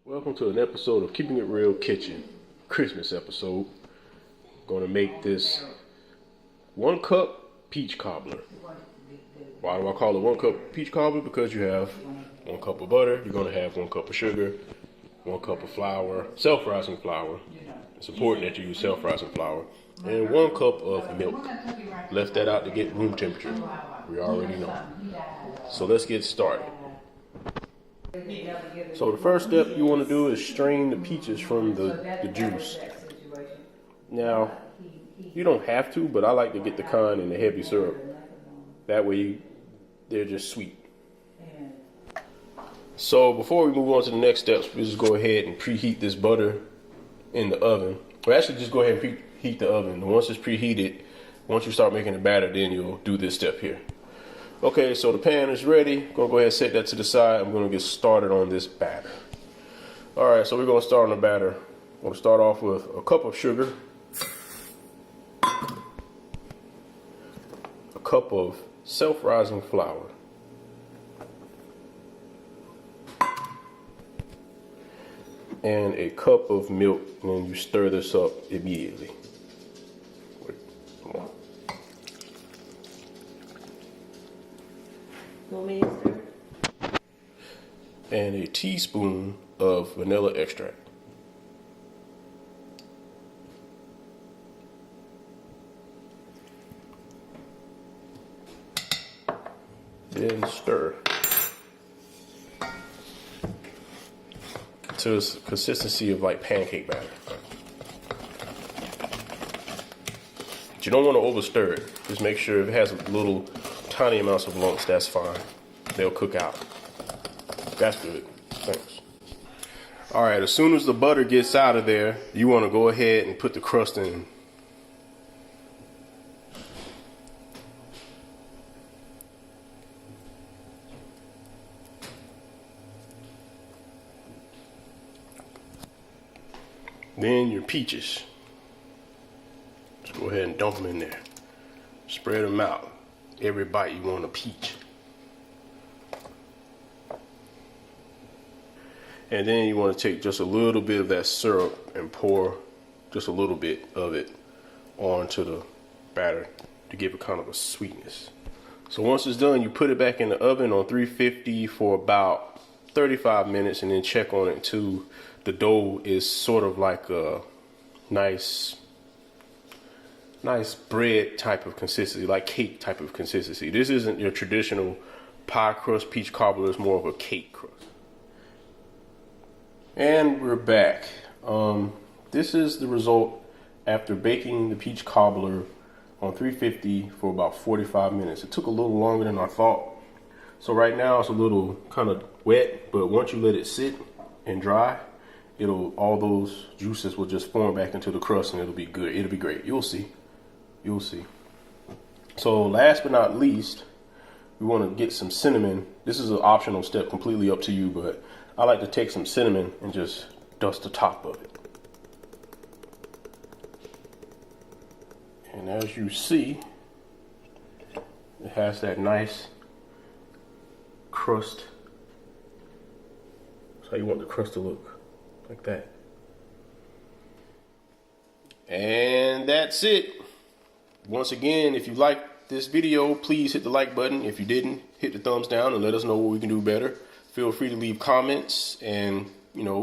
Welcome to an episode of Keeping It Real Kitchen, Christmas episode. Gonna make this 1 cup peach cobbler. Why do I call it 1 cup peach cobbler? Because you have 1 cup of butter, you're gonna have 1 cup of sugar, 1 cup of flour, self-rising flour. It's important that you use self-rising flour, and 1 cup of milk. Left that out to get room temperature. We already know. So let's get started. So the first step you want to do is strain the peaches from the juice. Now, you don't have to, but I like to get the kind in the heavy syrup. That way they're just sweet. So before we move on to the next steps, we just go ahead and preheat this butter in the oven. Well, actually just go ahead and preheat the oven. And once it's preheated, once you start making the batter, then you'll do this step here. Okay, so the pan is ready. Gonna go ahead and set that to the side. I'm gonna get started on this batter. All right, so we're gonna start on the batter. I'm gonna start off with a cup of sugar, a cup of self-rising flour, and a cup of milk, and then you stir this up immediately. And a teaspoon of vanilla extract. Then stir to the consistency of like pancake batter. But you don't want to over stir it. Just make sure if it has little tiny amounts of lumps, that's fine. They'll cook out. That's good. Thanks. All right, as soon as the butter gets out of there, you want to go ahead and put the crust in. Then your peaches. Just go ahead and dump them in there. Spread them out. Every bite you want a peach. And then you want to take just a little bit of that syrup and pour just a little bit of it onto the batter to give it kind of a sweetness. So once it's done, you put it back in the oven on 350 for about 35 minutes and then check on it until the dough is sort of like a nice bread type of consistency, like cake type of consistency. This isn't your traditional pie crust peach cobbler, it's more of a cake crust. And we're back. This is the result after baking the peach cobbler on 350 for about 45 minutes. It took a little longer than I thought. So right now it's a little kind of wet, but once you let it sit and dry, all those juices will just form back into the crust and it'll be good. It'll be great. You'll see. You'll see. So last but not least, we want to get some cinnamon. This is an optional step, completely up to you, but I like to take some cinnamon and just dust the top of it. And as you see, it has that nice crust. That's how you want the crust to look, like that. And that's it. Once again, if you liked this video, please hit the like button. If you didn't, hit the thumbs down and let us know what we can do better. Feel free to leave comments and,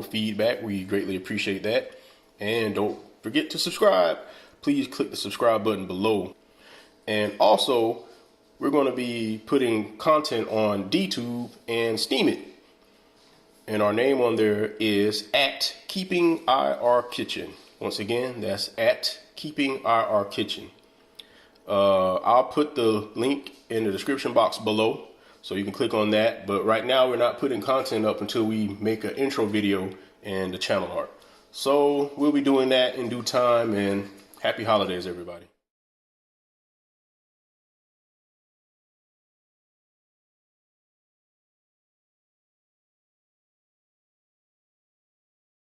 feedback. We greatly appreciate that. And don't forget to subscribe. Please click the subscribe button below. And also, we're going to be putting content on DTube and Steam It. And our name on there is @KeepingIRKitchen. Once again, that's @KeepingIRKitchen. I'll put the link in the description box below, so you can click on that. But right now we're not putting content up until we make an intro video and the channel art. So we'll be doing that in due time, and happy holidays, everybody.